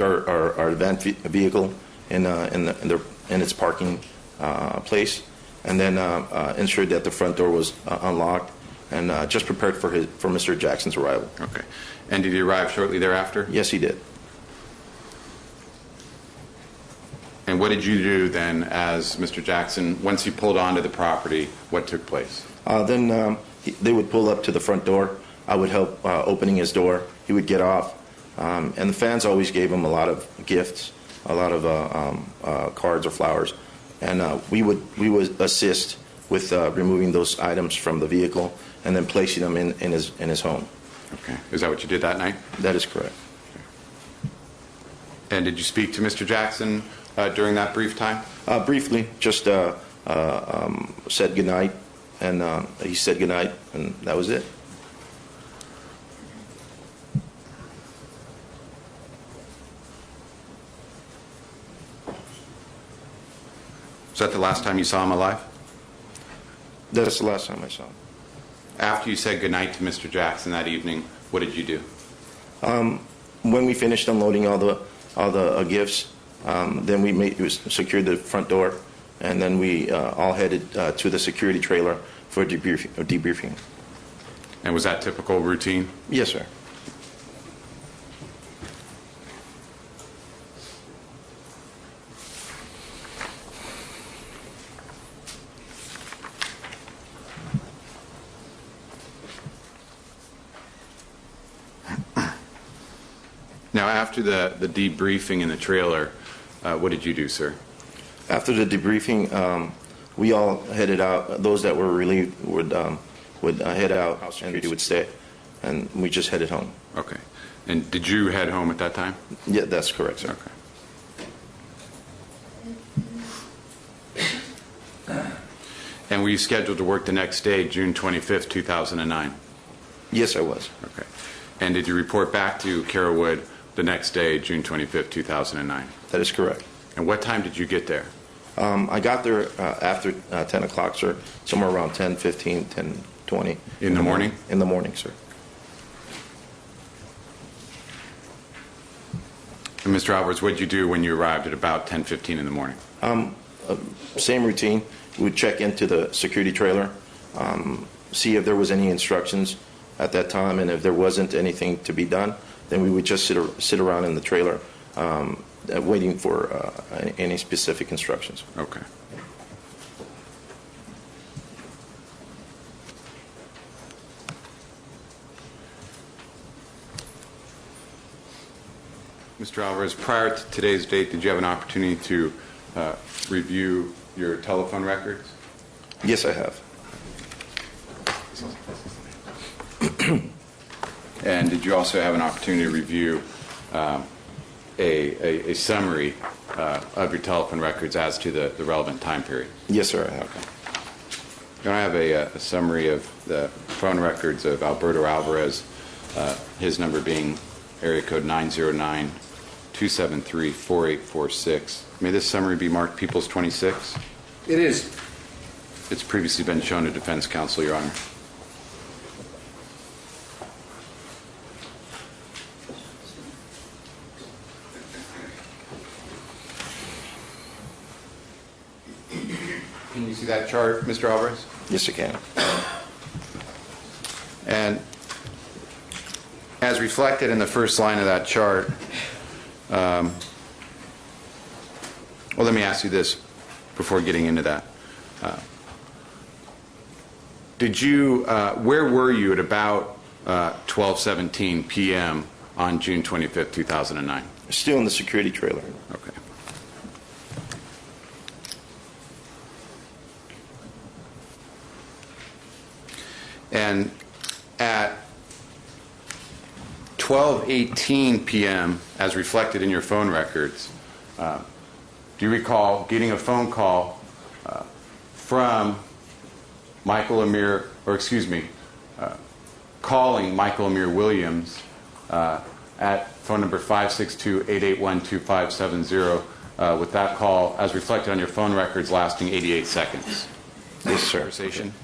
our event vehicle in its parking place, and then ensured that the front door was unlocked, and just prepared for Mr. Jackson's arrival. Okay. And did he arrive shortly thereafter? Yes, he did. And what did you do then as Mr. Jackson, once he pulled onto the property, what took place? Then they would pull up to the front door. I would help opening his door. He would get off. And the fans always gave him a lot of gifts, a lot of cards or flowers. And we would assist with removing those items from the vehicle and then placing them in his home. Okay. Is that what you did that night? That is correct. And did you speak to Mr. Jackson during that brief time? Briefly, just said goodnight, and he said goodnight, and that was it. Was that the last time you saw him alive? That's the last time I saw him. After you said goodnight to Mr. Jackson that evening, what did you do? When we finished unloading all the gifts, then we secured the front door, and then we all headed to the security trailer for debriefing. And was that typical routine? Yes, sir. Now, after the debriefing in the trailer, what did you do, sir? After the debriefing, we all headed out. Those that were relieved would head out, and security would stay, and we just headed home. Okay. And did you head home at that time? Yeah, that's correct, sir. Okay. And were you scheduled to work the next day, June 25th, 2009? Yes, I was. Okay. And did you report back to Carrollwood the next day, June 25th, 2009? That is correct. And what time did you get there? I got there after 10 o'clock, sir, somewhere around 10:15, 10:20. In the morning? In the morning, sir. And Mr. Alvarez, what did you do when you arrived at about 10:15 in the morning? Same routine. We would check into the security trailer, see if there was any instructions at that time, and if there wasn't anything to be done, then we would just sit around in the trailer waiting for any specific instructions. Okay. Mr. Alvarez, prior to today's date, did you have an opportunity to review your telephone records? Yes, I have. And did you also have an opportunity to review a summary of your telephone records as to the relevant time period? Yes, sir, I have. Okay. I have a summary of the phone records of Alberto Alvarez, his number being area code 909-273-4846. May this summary be marked Peoples 26? It is. It's previously been shown to defense counsel, Your Honor. Can you see that chart, Mr. Alvarez? Yes, I can. And as reflected in the first line of that chart, well, let me ask you this before getting into that. Where were you at about 12:17 p.m. on June 25th, 2009? Still in the security trailer. Okay. And at 12:18 p.m., as reflected in your phone records, do you recall getting a phone call from Michael Amir, or excuse me, calling Michael Amir Williams at phone number 562-881-2570, with that call, as reflected on your phone records, lasting 88 seconds? Yes, sir. Conversation?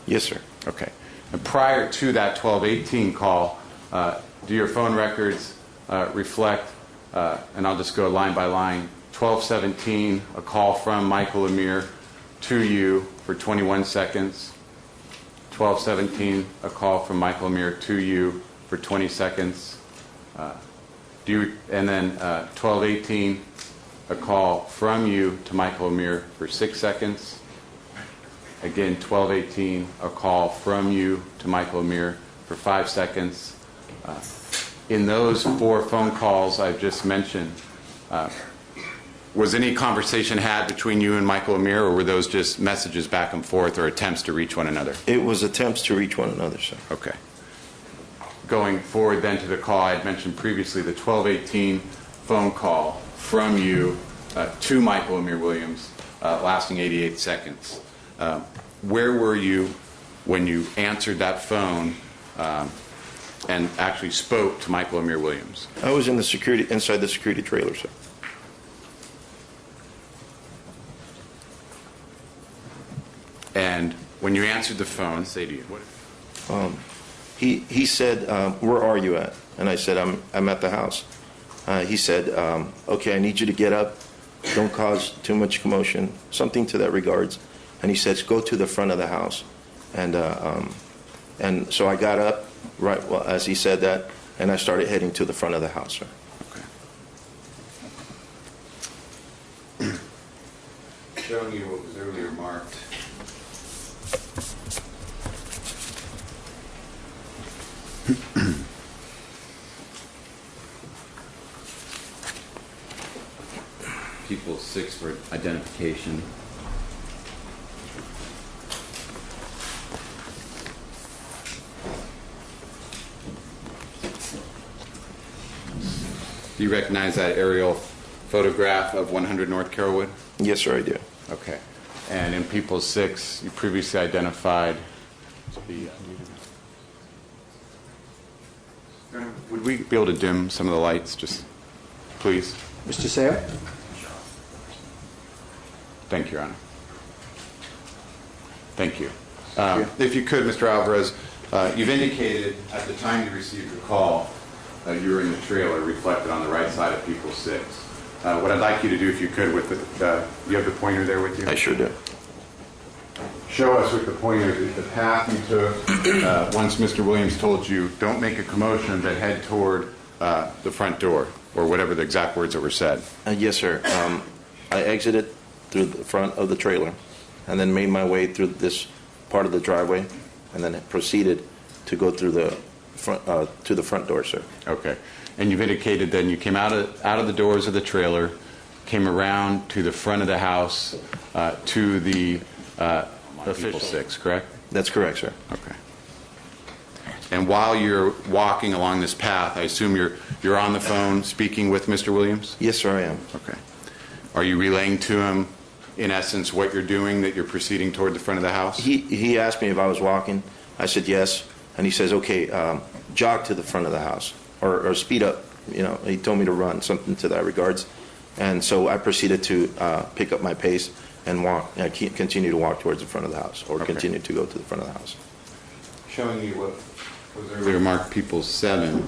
Yes, sir. Okay. And prior to that 12:18 call, do your phone records reflect and I'll just go line by line. 12:17, a call from Michael Amir to you for 21 seconds. 12:17, a call from Michael Amir to you for 20 seconds. And then 12:18, a call from you to Michael Amir for 6 seconds. Again, 12:18, a call from you to Michael Amir for 5 seconds. In those 4 phone calls I've just mentioned, was any conversation had between you and Michael Amir, or were those just messages back and forth or attempts to reach one another? It was attempts to reach one another, sir. Okay. Going forward then to the call I had mentioned previously, the 12:18 phone call from you to Michael Amir Williams, lasting 88 seconds. Where were you when you answered that phone and actually spoke to Michael Amir Williams? I was inside the security trailer, sir. And when you answered the phone, say to you, what? He said, "Where are you at?" And I said, "I'm at the house." He said, "Okay, I need you to get up. Don't cause too much commotion," something to that regards. And he says, "Go to the front of the house." And so I got up right as he said that, and I started heading to the front of the house, sir. Okay. Showing you what was earlier marked. People 6 for identification. Do you recognize that aerial photograph of 100 North Carrollwood? Yes, sir, I do. Okay. And in People 6, you previously identified the... Would we be able to dim some of the lights, just please? Mr. Sayer? Thank you, Your Honor. Thank you. If you could, Mr. Alvarez, you've indicated at the time you received the call you were in the trailer reflected on the right side of People 6. What I'd like you to do, if you could, with you have the pointer there with you? I sure do. Show us with the pointer the path you took once Mr. Williams told you, don't make a commotion, but head toward the front door, or whatever the exact words that were said. Yes, sir. I exited through the front of the trailer and then made my way through this part of the driveway and then proceeded to go through the front to the front door, sir. Okay. And you've indicated then you came out of the doors of the trailer, came around to the front of the house to the official 6, correct? That's correct, sir. Okay. And while you're walking along this path, I assume you're on the phone speaking with Mr. Williams? Yes, sir, I am. Okay. Are you relaying to him, in essence, what you're doing, that you're proceeding toward the front of the house? He asked me if I was walking. I said yes, and he says, "Okay, jog to the front of the house, or speed up." You know, he told me to run, something to that regards. And so I proceeded to pick up my pace and walk, continue to walk towards the front of the house, or continue to go to the front of the house. Showing you what was earlier marked People 7.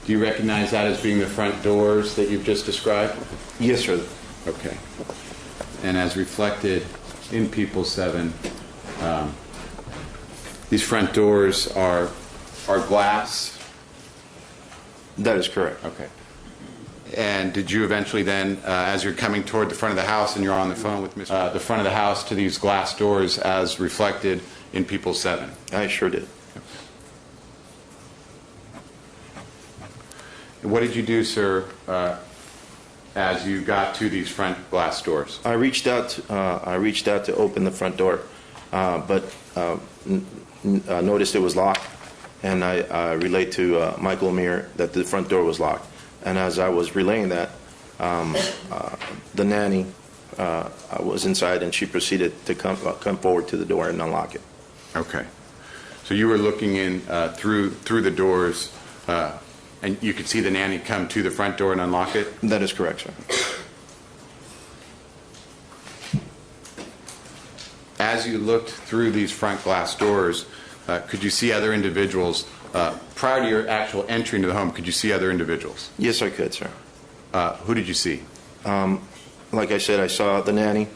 Do you recognize that as being the front doors that you've just described? Yes, sir. Okay. And as reflected in People 7, these front doors are glass? That is correct. Okay. And did you eventually then, as you're coming toward the front of the house and you're on the phone with the front of the house to these glass doors as reflected in People 7? I sure did. What did you do, sir, as you got to these front glass doors? I reached out to open the front door, but noticed it was locked, and I relayed to Michael Amir that the front door was locked. And as I was relaying that, the nanny was inside, and she proceeded to come forward to the door and unlock it. Okay. So you were looking in through the doors, and you could see the nanny come to the front door and unlock it? That is correct, sir. As you looked through these front glass doors, could you see other individuals prior to your actual entry into the home, could you see other individuals? Yes, I could, sir. Who did you see? Like I said, I saw the nanny.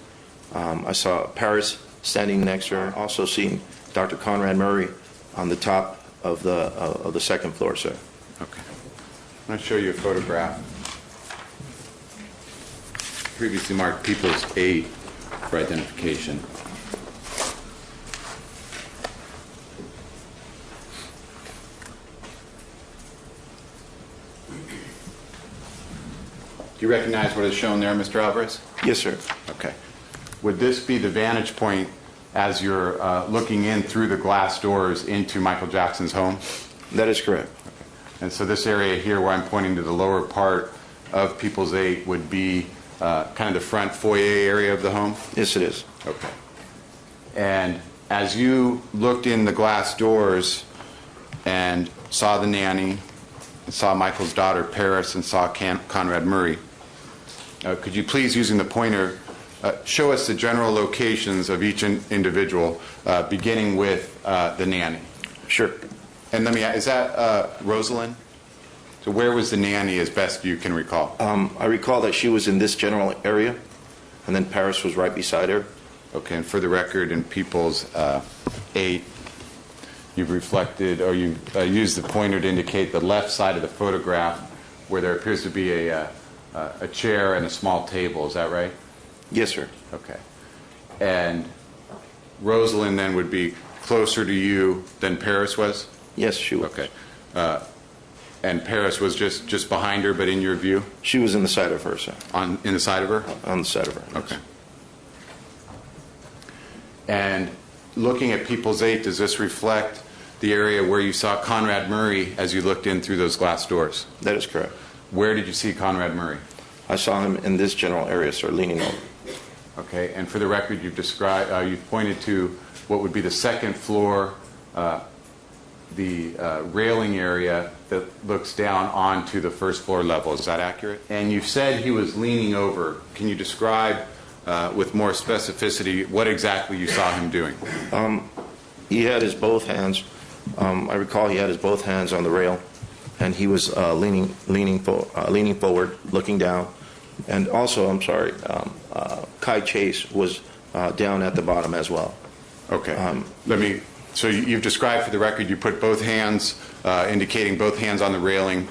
I saw Paris standing next to her. Also seen Dr. Conrad Murray on the top of the second floor, sir. Okay. I'm going to show you a photograph. Previously marked People's 8 for identification. Do you recognize what is shown there, Mr. Alvarez? Yes, sir. Okay. Would this be the vantage point as you're looking in through the glass doors into Michael Jackson's home? That is correct. Okay. And so this area here where I'm pointing to the lower part of People's 8 would be kind of the front foyer area of the home? Yes, it is. Okay. And as you looked in the glass doors and saw the nanny, and saw Michael's daughter, Paris, and saw Conrad Murray, could you please, using the pointer, show us the general locations of each individual, beginning with the nanny? Sure. And let me ask, is that Rosalind? So where was the nanny as best you can recall? I recall that she was in this general area, and then Paris was right beside her. Okay, and for the record, in People's 8, you've reflected, or you used the pointer to indicate the left side of the photograph where there appears to be a chair and a small table. Is that right? Yes, sir. Okay. And Rosalind then would be closer to you than Paris was? Yes, she was. Okay. And Paris was just behind her, but in your view? She was in the side of her, sir. In the side of her? On the side of her. Okay. And looking at People's 8, does this reflect the area where you saw Conrad Murray as you looked in through those glass doors? That is correct. Where did you see Conrad Murray? I saw him in this general area, sir, leaning over. Okay, and for the record, you've pointed to what would be the second floor, the railing area that looks down onto the first floor level. Is that accurate? And you said he was leaning over. Can you describe with more specificity what exactly you saw him doing? He had his both hands. I recall he had his both hands on the rail, and he was leaning forward, looking down. And also, I'm sorry, Kai Chase was down at the bottom as well. Okay. So you've described for the record, you put both hands, indicating both hands on the railing,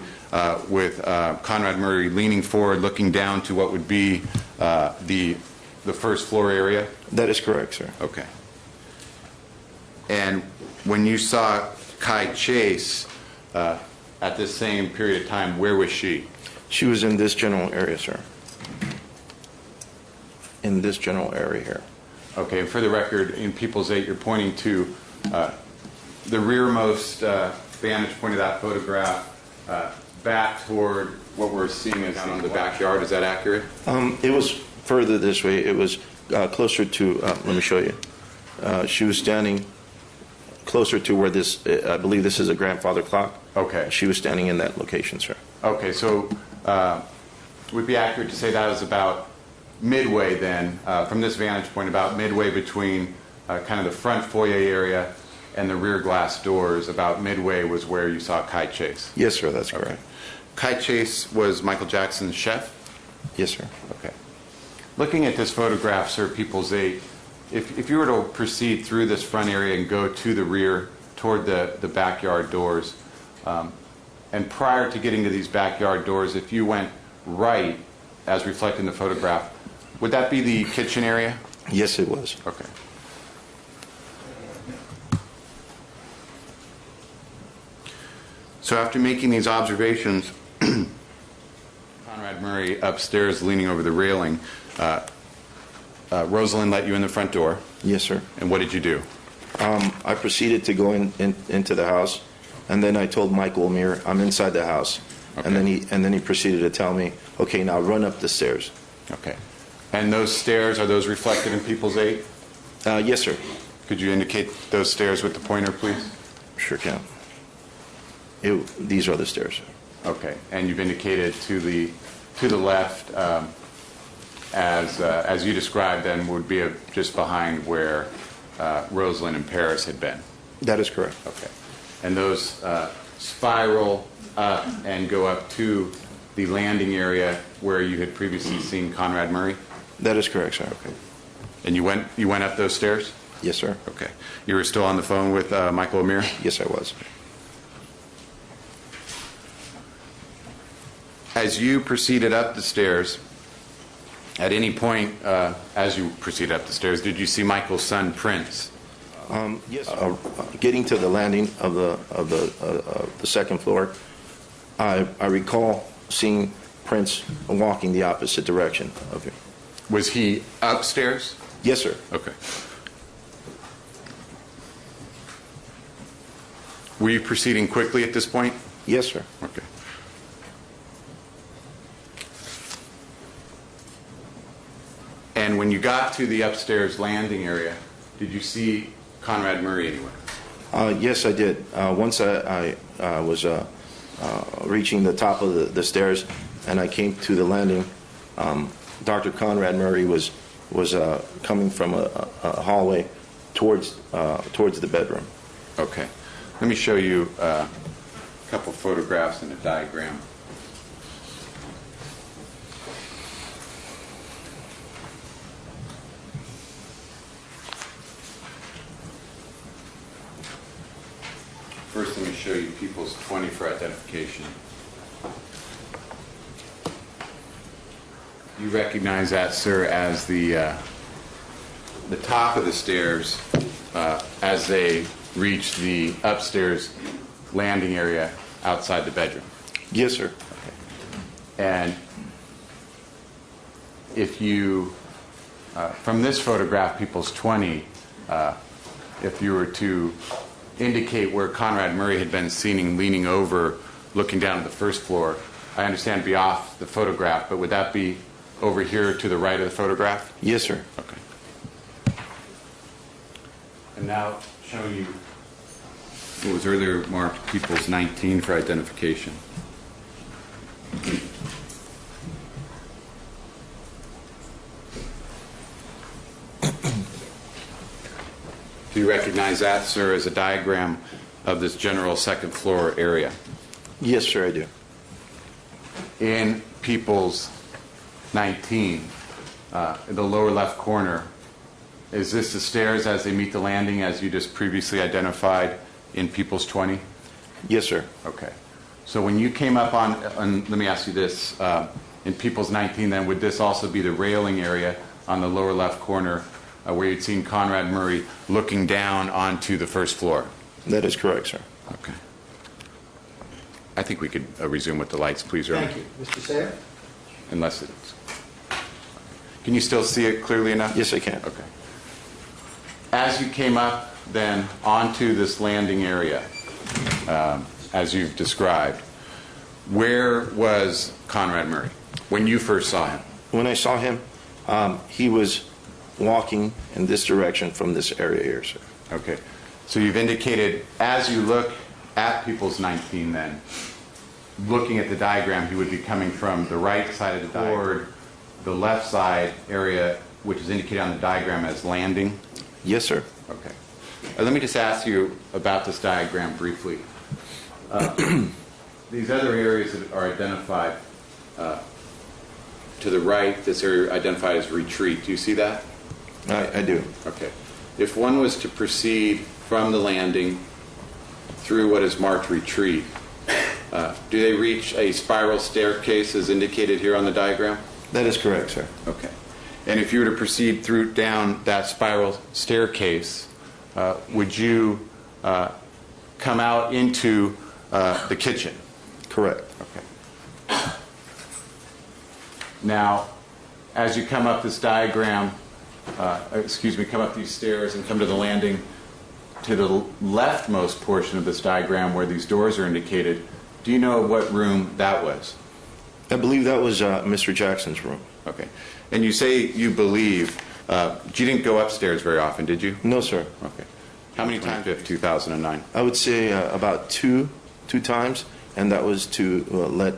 with Conrad Murray leaning forward, looking down to what would be the first floor area? That is correct, sir. Okay. And when you saw Kai Chase at this same period of time, where was she? She was in this general area, sir. In this general area here. Okay, and for the record, in People's 8, you're pointing to the rearmost vantage point of that photograph, back toward what we're seeing as down in the backyard. Is that accurate? It was further this way. It was closer to, let me show you. She was standing closer to where this, I believe this is a grandfather clock. Okay. She was standing in that location, sir. Okay, so would it be accurate to say that was about midway then, from this vantage point, about midway between kind of the front foyer area and the rear glass doors, about midway was where you saw Kai Chase? Yes, sir, that's correct. Okay. Kai Chase was Michael Jackson's chef? Yes, sir. Okay. Looking at this photograph, sir, People's 8, if you were to proceed through this front area and go to the rear, toward the backyard doors, and prior to getting to these backyard doors, if you went right, as reflected in the photograph, would that be the kitchen area? Yes, it was. Okay. So after making these observations, Conrad Murray upstairs leaning over the railing, Rosalind let you in the front door. Yes, sir. And what did you do? I proceeded to go into the house, and then I told Michael Amir, I'm inside the house. Okay. And then he proceeded to tell me, okay, now run up the stairs. Okay. And those stairs, are those reflected in People's 8? Yes, sir. Could you indicate those stairs with the pointer, please? Sure can. These are the stairs. Okay. And you've indicated to the left, as you described, then would be just behind where Rosalind and Paris had been. That is correct. Okay. and those spiral up and go up to the landing area where you had previously seen Conrad Murray? That is correct, sir. Okay. And you went up those stairs? Yes, sir. Okay. You were still on the phone with Michael Amir? Yes, I was. As you proceeded up the stairs, at any point as you proceeded up the stairs, did you see Michael's son, Prince? Yes. Getting to the landing of the second floor, I recall seeing Prince walking the opposite direction of him. Was he upstairs? Yes, sir. Okay. Were you proceeding quickly at this point? Yes, sir. Okay. And when you got to the upstairs landing area, did you see Conrad Murray anywhere? Yes, I did. Once I was reaching the top of the stairs and I came to the landing, Dr. Conrad Murray was coming from a hallway towards the bedroom. Okay. Let me show you a couple photographs and a diagram. First, let me show you People's 20 for identification. You recognize that, sir, as the top of the stairs as they reach the upstairs landing area outside the bedroom. Yes, sir. And if you, from this photograph, People's 20, if you were to indicate where Conrad Murray had been seen leaning over, looking down at the first floor, I understand it'd be off the photograph, but would that be over here to the right of the photograph? Yes, sir. Okay. And now showing you what was earlier marked People's 19 for identification. Do you recognize that, sir, as a diagram of this general second floor area? Yes, sir, I do. In People's 19, in the lower left corner, is this the stairs as they meet the landing as you just previously identified in People's 20? Yes, sir. Okay. So when you came up on let me ask you this, in People's 19 then, would this also be the railing area on the lower left corner where you'd seen Conrad Murray looking down onto the first floor? That is correct, sir. Okay. I think we could resume with the lights, please, Ernie. Thank you. Mr. Sayer? Unless it's... Can you still see it clearly enough? Yes, I can. Okay. As you came up then onto this landing area, as you've described, where was Conrad Murray when you first saw him? When I saw him, he was walking in this direction from this area here, sir. Okay. So you've indicated as you look at People's 19 then, looking at the diagram, he would be coming from the right side of the board, the left side area, which is indicated on the diagram as landing. Yes, sir. Okay. Let me just ask you about this diagram briefly. These other areas that are identified to the right, this area identified as retreat, do you see that? I do. Okay. If one was to proceed from the landing through what is marked retreat, do they reach a spiral staircase as indicated here on the diagram? That is correct, sir. Okay. And if you were to proceed through down that spiral staircase, would you come out into the kitchen? Correct. Okay. Now, as you come up this diagram, come up these stairs and come to the landing, to the leftmost portion of this diagram where these doors are indicated, do you know what room that was? I believe that was Mr. Jackson's room. Okay. And you say you believe, you didn't go upstairs very often, did you? No, sir. Okay. How many times in 2009? I would say about two times, and that was to let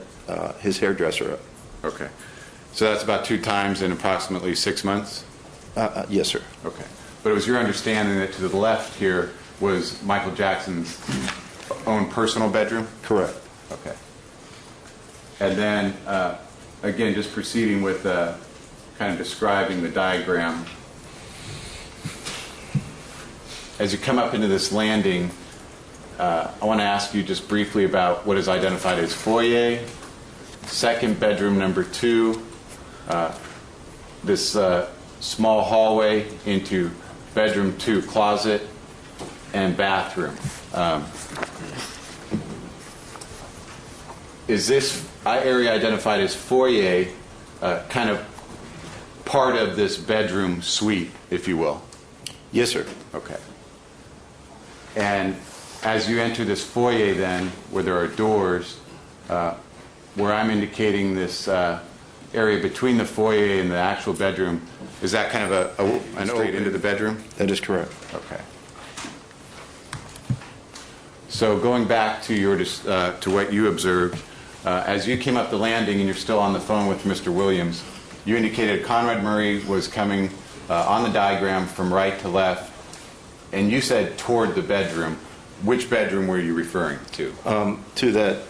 his hairdresser up. Okay. So that's about 2 times in approximately 6 months? Yes, sir. Okay. But it was your understanding that to the left here was Michael Jackson's own personal bedroom? Correct. Okay. And then, again, just proceeding with kind of describing the diagram. As you come up into this landing, I want to ask you just briefly about what is identified as foyer, second bedroom number 2, this small hallway into bedroom 2 closet, and bathroom. Is this area identified as foyer kind of part of this bedroom suite, if you will? Yes, sir. Okay. And as you enter this foyer then, where there are doors, where I'm indicating this area between the foyer and the actual bedroom, is that kind of an straight into the bedroom? That is correct. Okay. So going back to your to what you observed, as you came up the landing and you're still on the phone with Mr. Williams, you indicated Conrad Murray was coming on the diagram from right to left, and you said toward the bedroom. Which bedroom were you referring to? To that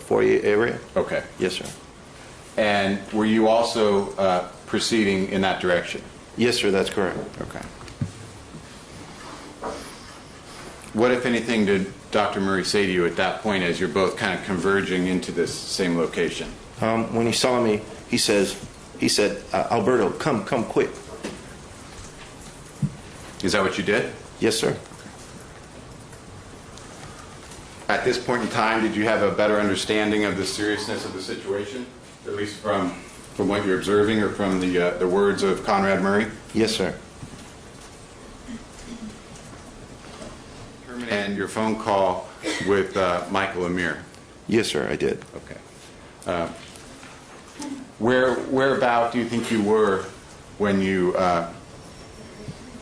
foyer area. Okay. Yes, sir. And were you also proceeding in that direction? Yes, sir. That's correct. Okay. What, if anything, did Dr. Murray say to you at that point as you're both kind of converging into this same location? When he saw me, he said, Alberto, come quick. Is that what you did? Yes, sir. At this point in time, did you have a better understanding of the seriousness of the situation, at least from what you're observing or from the words of Conrad Murray? Yes, sir. And your phone call with Michael Amir? Yes, sir, I did. Okay. Whereabout do you think you were when you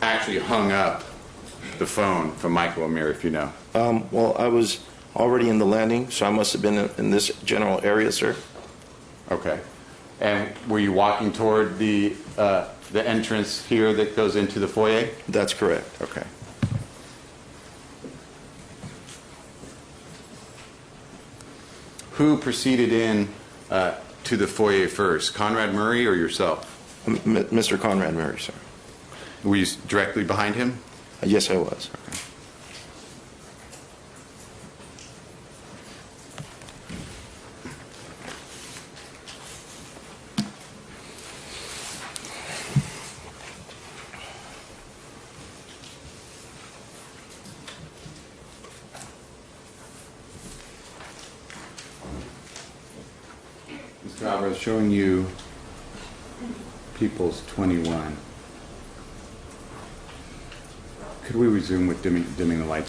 actually hung up the phone from Michael Amir, if you know? Well, I was already in the landing, so I must have been in this general area, sir. Okay. And were you walking toward the entrance here that goes into the foyer? That's correct. Okay. Who proceeded in to the foyer first, Conrad Murray or yourself? Mr. Conrad Murray, sir. Were you directly behind him? Yes, I was. Okay. Mr. Alvarez, showing you People's 21. Could we resume with dimming the lights?